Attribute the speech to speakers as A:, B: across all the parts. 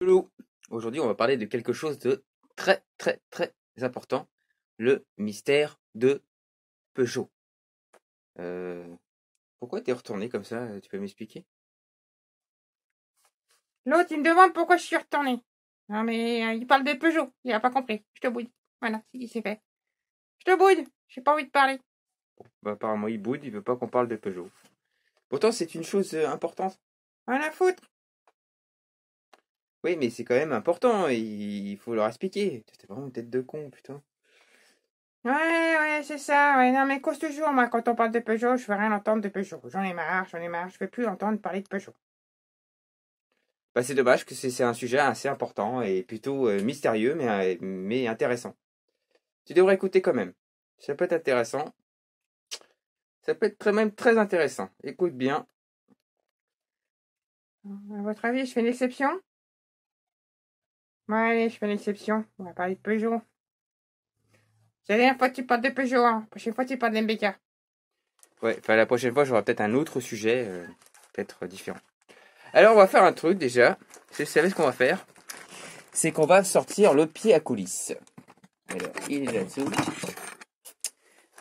A: Hello. Aujourd'hui, on va parler de quelque chose de très important, le mystère de Peugeot. Pourquoi t'es retourné comme ça? Tu peux m'expliquer?
B: L'autre, il me demande pourquoi je suis retourné. Non, mais il parle de Peugeot. Il a pas compris. Je te boude. Voilà, c'est fait. Je te boude. J'ai pas envie de parler.
A: Bah, apparemment, il boude, il veut pas qu'on parle de Peugeot. Pourtant, c'est une chose importante.
B: Rien à foutre.
A: Oui, mais c'est quand même important, il faut leur expliquer. T'es vraiment une tête de con, putain.
B: Ouais, c'est ça. Ouais, non, mais cause toujours, moi, quand on parle de Peugeot, je veux rien entendre de Peugeot. J'en ai marre. Je veux plus entendre parler de Peugeot.
A: Bah, c'est dommage que c'est un sujet assez important et plutôt mystérieux, mais intéressant. Tu devrais écouter quand même. Ça peut être intéressant. Ça peut être même très intéressant. Écoute bien.
B: À votre avis, je fais une exception? Ouais, allez, je fais une exception. On va parler de Peugeot. C'est la dernière fois que tu parles de Peugeot, hein. La prochaine fois, tu parles d'MBK.
A: Ouais, enfin la prochaine fois, j'aurai peut-être un autre sujet, peut-être différent. Alors, on va faire un truc déjà. Vous savez ce qu'on va faire? C'est qu'on va sortir le pied à coulisses. Alors, il est là-dessous.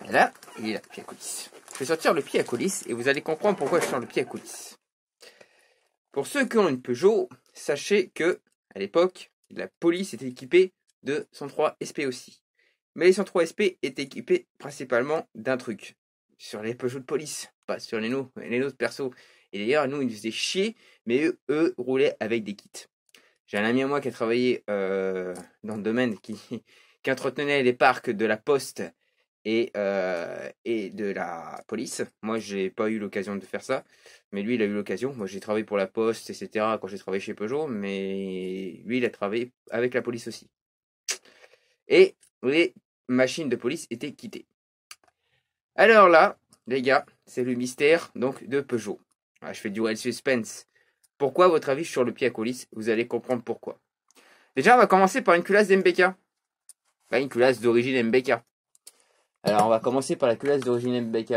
A: Voilà, il est là, le pied à coulisses. Je vais sortir le pied à coulisses et vous allez comprendre pourquoi je sors le pied à coulisses. Pour ceux qui ont une Peugeot, sachez que à l'époque, la police était équipée de 103 SP aussi. Mais les 103 SP étaient équipés principalement d'un truc. Sur les Peugeot de police, pas sur les nôtres perso. Et d'ailleurs, nous, ils nous faisaient chier, mais eux roulaient avec des kits. J'ai un ami à moi qui a travaillé dans le domaine, qui entretenait les parcs de la poste et de la police. Moi, j'ai pas eu l'occasion de faire ça, mais lui, il a eu l'occasion. Moi, j'ai travaillé pour la poste, etc. quand j'ai travaillé chez Peugeot, mais lui, il a travaillé avec la police aussi. Et les machines de police étaient quittées. Alors là, les gars, c'est le mystère donc de Peugeot. Ah, je fais du wild suspense. Pourquoi, à votre avis, sur le pied à coulisses? Vous allez comprendre pourquoi. Déjà, on va commencer par une culasse d'MBK. Pas une culasse d'origine MBK. Alors, on va commencer par la culasse d'origine MBK.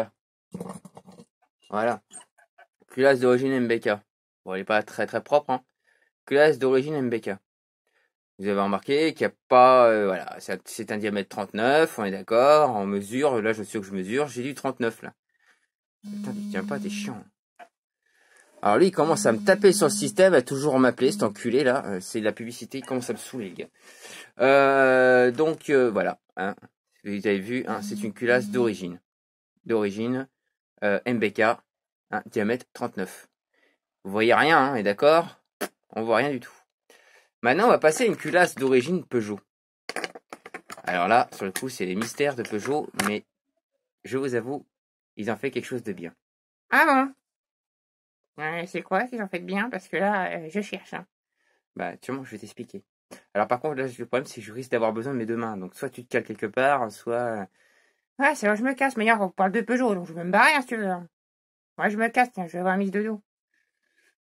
A: Voilà. Culasse d'origine MBK. Bon, elle n'est pas très propre, hein. Culasse d'origine MBK. Vous avez remarqué qu'il n'y a pas... voilà, c'est un diamètre 39, on est d'accord. En mesure, là, je sais que je mesure, j'ai du 39, là. Putain, tu tiens pas, t'es chiant. Alors lui, il commence à me taper sur le système, à toujours m'appeler, cet enculé, là. C'est de la publicité, il commence à me saouler, les gars. Donc, voilà. Hein. Vous avez vu, hein, c'est une culasse d'origine. D'origine, MBK, hein, diamètre 39. Vous voyez rien, hein, est d'accord? On voit rien du tout. Maintenant, on va passer à une culasse d'origine Peugeot. Alors là, sur le coup, c'est les mystères de Peugeot, mais je vous avoue, ils ont fait quelque chose de bien.
B: Ah bon? C'est quoi qu'ils ont fait de bien? Parce que là, je cherche, hein.
A: Bah, sûrement, je vais t'expliquer. Alors par contre, là, le problème, c'est que je risque d'avoir besoin de mes deux mains. Donc, soit tu te cales quelque part, soit...
B: Ouais, c'est là je me casse. Mais hier, on parle de Peugeot, donc je vais me barrer, hein, si tu veux. Moi, je me casse, tiens, je vais avoir mise de dos.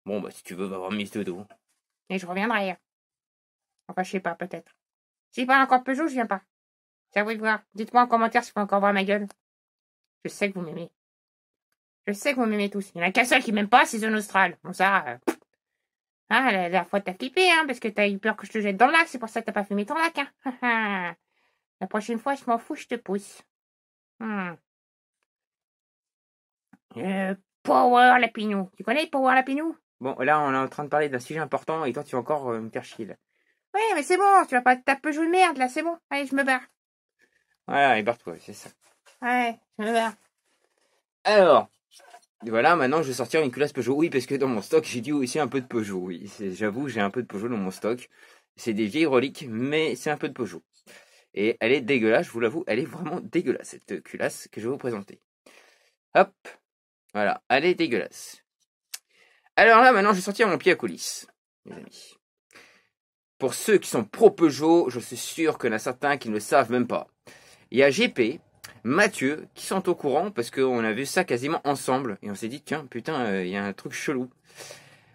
A: Bon, bah, si tu veux, va avoir mise de dos.
B: Et je reviendrai. Enfin, je sais pas, peut-être. S'il parle encore de Peugeot, je viens pas. C'est à vous de voir. Dites-moi en commentaire si vous pouvez encore voir ma gueule. Je sais que vous m'aimez. Je sais que vous m'aimez tous. Il y en a qu'un seul qui m'aime pas, c'est Zone Austral. Bon, ça... Ah, la dernière fois, t'as flippé, hein, parce que t'as eu peur que je te jette dans le lac. C'est pour ça que t'as pas fumé ton lac, hein. La prochaine fois, je m'en fous, je te pousse. Power Lapinou. Tu connais Power Lapinou?
A: Bon, là, on est en train de parler d'un sujet important et toi, tu vas encore me faire chier, là.
B: Ouais, mais c'est bon, tu vas pas te taper jouer de merde, là, c'est bon. Allez, je me barre.
A: Voilà, et barre-toi, c'est ça.
B: Ouais, je me barre.
A: Alors, voilà, maintenant, je vais sortir une culasse Peugeot. Oui, parce que dans mon stock, j'ai dû aussi un peu de Peugeot, oui. J'avoue, j'ai un peu de Peugeot dans mon stock. C'est des vieilles reliques, mais c'est un peu de Peugeot. Et elle est dégueulasse, je vous l'avoue, elle est vraiment dégueulasse, cette culasse que je vais vous présenter. Hop, voilà, elle est dégueulasse. Alors là, maintenant, je vais sortir mon pied à coulisses, mes amis. Pour ceux qui sont pro Peugeot, je suis sûr qu'il y en a certains qui ne le savent même pas. Il y a GP, Mathieu, qui sont au courant parce qu'on a vu ça quasiment ensemble. Et on s'est dit, tiens, putain, il y a un truc chelou.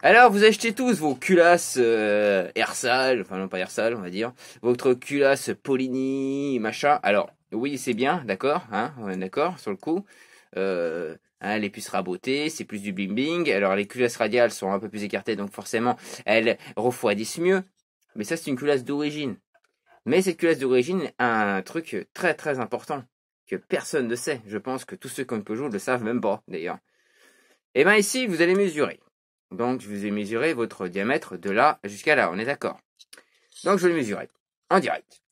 A: Alors, vous achetez tous vos culasses Ersal, enfin non pas Ersal, on va dire. Votre culasse Polini, machin. Alors, oui, c'est bien, d'accord, hein, on est d'accord sur le coup. Hein, les puces rabotées, c'est plus du bling bling. Alors les culasses radiales sont un peu plus écartées, donc forcément elles refroidissent mieux. Mais ça c'est une culasse d'origine. Mais cette culasse d'origine a un truc très très important que personne ne sait. Je pense que tous ceux qui ont une Peugeot ne le savent même pas d'ailleurs. Et bien ici vous allez mesurer. Donc je vous ai mesuré votre diamètre de là jusqu'à là, on est d'accord. Donc je vais le mesurer en direct.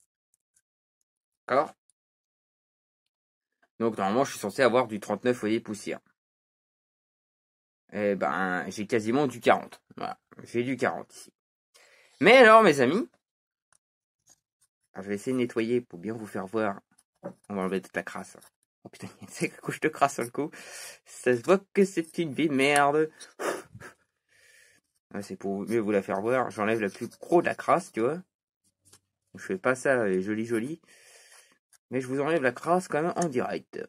A: D'accord? Donc normalement je suis censé avoir du 39 foyer poussière. Eh ben j'ai quasiment du 40. Voilà, j'ai du 40 ici. Mais alors mes amis, je vais essayer de nettoyer pour bien vous faire voir. On va enlever toute la crasse. Oh putain, c'est la couche de crasse sur le coup. Ça se voit que c'est une vie merde. C'est pour mieux vous la faire voir. J'enlève la plus gros de la crasse, tu vois. Je fais pas ça joli. Mais je vous enlève la crasse quand même en direct.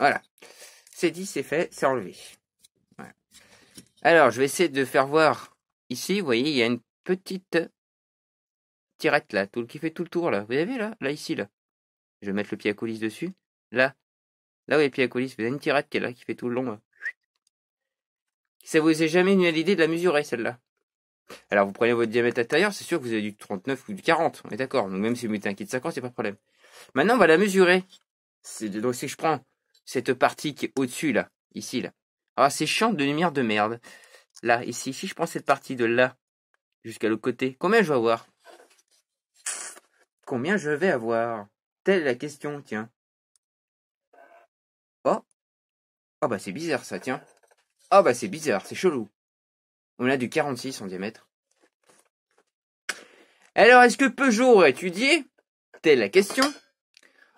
A: Voilà. C'est dit, c'est fait, c'est enlevé. Voilà. Alors, je vais essayer de faire voir. Ici, vous voyez, il y a une petite tirette là, qui fait tout le tour là. Vous avez là? Là, ici, là. Je vais mettre le pied à coulisse dessus. Là. Là où il y a le pied à coulisse, vous avez une tirette qui est là, qui fait tout le long là. Ça vous est jamais venu à l'idée de la mesurer, celle-là? Alors, vous prenez votre diamètre intérieur, c'est sûr que vous avez du 39 ou du 40, on est d'accord. Donc, même si vous mettez un kit de 50, c'est pas de problème. Maintenant, on va la mesurer. Donc, si je prends cette partie qui est au-dessus, là, ici, là. Alors, c'est chiant de lumière de merde. Là, ici, si je prends cette partie de là, jusqu'à l'autre côté, combien je vais avoir? Combien je vais avoir? Telle est la question, tiens. Oh. Oh, bah, c'est bizarre, ça, tiens. Oh, bah, c'est bizarre, c'est chelou. On a du 46 en diamètre. Alors, est-ce que Peugeot aurait étudié, telle la question,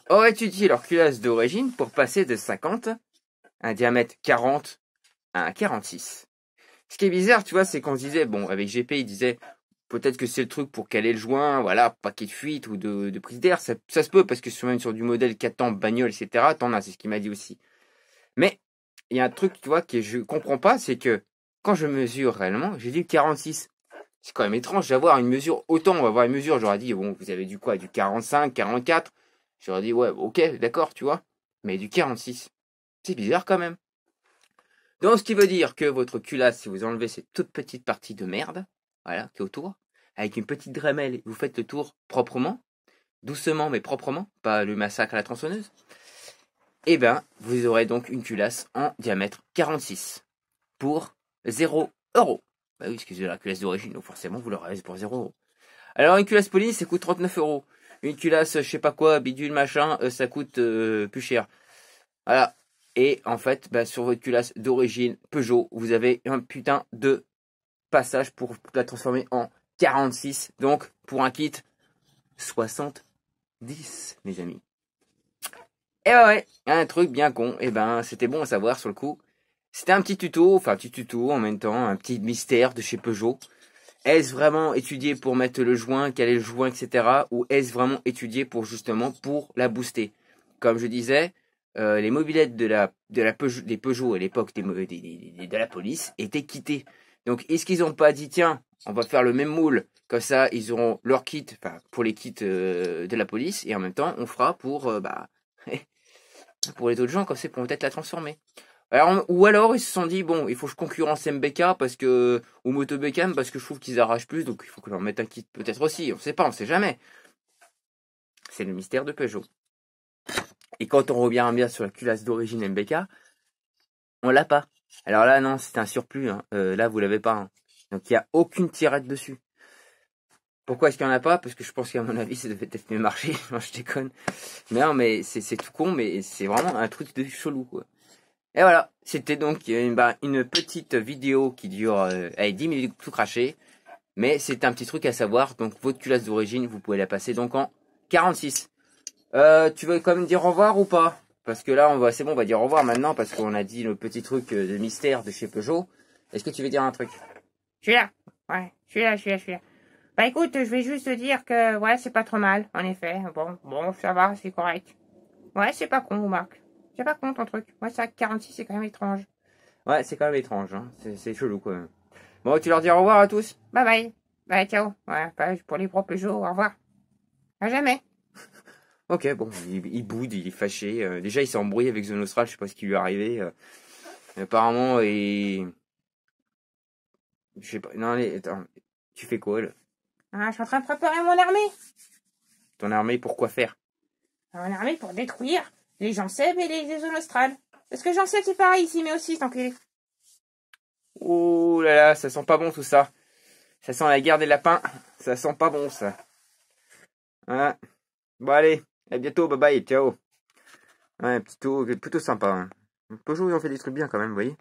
A: aurait étudié leur culasse d'origine pour passer de 50, un diamètre 40, à un 46? Ce qui est bizarre, tu vois, c'est qu'on se disait, bon, avec GP, il disait, peut-être que c'est le truc pour caler le joint, voilà, pas qu'il y ait de fuite ou de prise d'air, ça se peut, parce que même sur du modèle 4 ans, bagnole, etc., t'en as, c'est ce qu'il m'a dit aussi. Mais, il y a un truc, tu vois, que je comprends pas, c'est que, quand je mesure réellement, j'ai dit 46. C'est quand même étrange d'avoir une mesure autant. On va avoir une mesure, j'aurais dit, bon, vous avez du quoi? Du 45, 44. J'aurais dit, ouais, ok, d'accord, tu vois. Mais du 46. C'est bizarre quand même. Donc, ce qui veut dire que votre culasse, si vous enlevez cette toute petite partie de merde, voilà, qui est autour, avec une petite dremel, vous faites le tour proprement, doucement mais proprement, pas le massacre à la tronçonneuse, et ben, vous aurez donc une culasse en diamètre 46 pour 0 €. Bah oui, excusez la culasse d'origine, donc forcément vous l'aurez pour 0 €. Alors une culasse police, ça coûte 39 €. Une culasse, je sais pas quoi, bidule machin, ça coûte plus cher. Voilà. Et en fait, bah, sur votre culasse d'origine Peugeot, vous avez un putain de passage pour la transformer en 46. Donc, pour un kit, 70, mes amis. Et ouais, un truc bien con. Et ben, c'était bon à savoir sur le coup. C'était un petit tuto, en même temps, un petit mystère de chez Peugeot. Est-ce vraiment étudié pour mettre le joint, quel est le joint, etc. Ou est-ce vraiment étudié pour justement pour la booster? Comme je disais, les mobylettes des Peugeot à l'époque de la police étaient kitées. Donc est-ce qu'ils n'ont pas dit tiens, on va faire le même moule, comme ça ils auront leur kit, enfin pour les kits de la police, et en même temps on fera pour pour les autres gens, comme c'est pour peut-être la transformer. Alors, ou alors ils se sont dit bon, il faut que je concurrence MBK parce que ou Motobecam parce que je trouve qu'ils arrachent plus, donc il faut que je leur mette un kit peut-être aussi. On sait pas, on sait jamais. C'est le mystère de Peugeot. Et quand on revient bien sur la culasse d'origine MBK, on l'a pas. Alors là non, c'est un surplus. Hein. Là vous l'avez pas. Hein. Donc il y a aucune tirette dessus. Pourquoi est-ce qu'il y en a pas? Parce que je pense qu'à mon avis ça devait peut-être mieux marcher. Non, je déconne. Mais non, mais c'est tout con, mais c'est vraiment un truc de chelou quoi. Et voilà, c'était donc une petite vidéo qui dure 10 minutes tout craché. Mais c'est un petit truc à savoir. Donc votre culasse d'origine, vous pouvez la passer donc en 46. Tu veux quand même dire au revoir ou pas? Parce que là, c'est bon, on va dire au revoir maintenant parce qu'on a dit le petit truc de mystère de chez Peugeot. Est-ce que tu veux dire un truc?
B: Je suis là. Ouais, je suis là. Bah écoute, je vais juste te dire que, ouais, c'est pas trop mal, en effet. Bon, ça va, c'est correct. Ouais, c'est pas con, Marc. C'est pas con ton truc. Ouais, ça, 46, c'est quand même étrange.
A: Ouais, c'est quand même étrange, hein. C'est chelou quand même. Bon, tu leur dis au revoir à tous?
B: Bye bye. Bye, ciao. Ouais, pour les propres Peugeot, au revoir. À jamais.
A: Ok, bon, il boude, il est fâché. Déjà, il s'est embrouillé avec The Nostral, je sais pas ce qui lui est arrivé. Apparemment, je sais pas. Non, allez, attends. Tu fais quoi, là?
B: Ah, je suis en train de préparer mon armée.
A: Ton armée, pour quoi faire?
B: Mon armée pour détruire les gens Seb et les zones australes. Parce que j'en sais c'est pareil ici, mais aussi, tant que...
A: Oh là là, ça sent pas bon tout ça. Ça sent la guerre des lapins. Ça sent pas bon ça. Hein. Bon allez, à bientôt, bye bye, ciao. Ouais, plutôt sympa. Hein. Peugeot, ils ont fait des trucs bien quand même, vous voyez.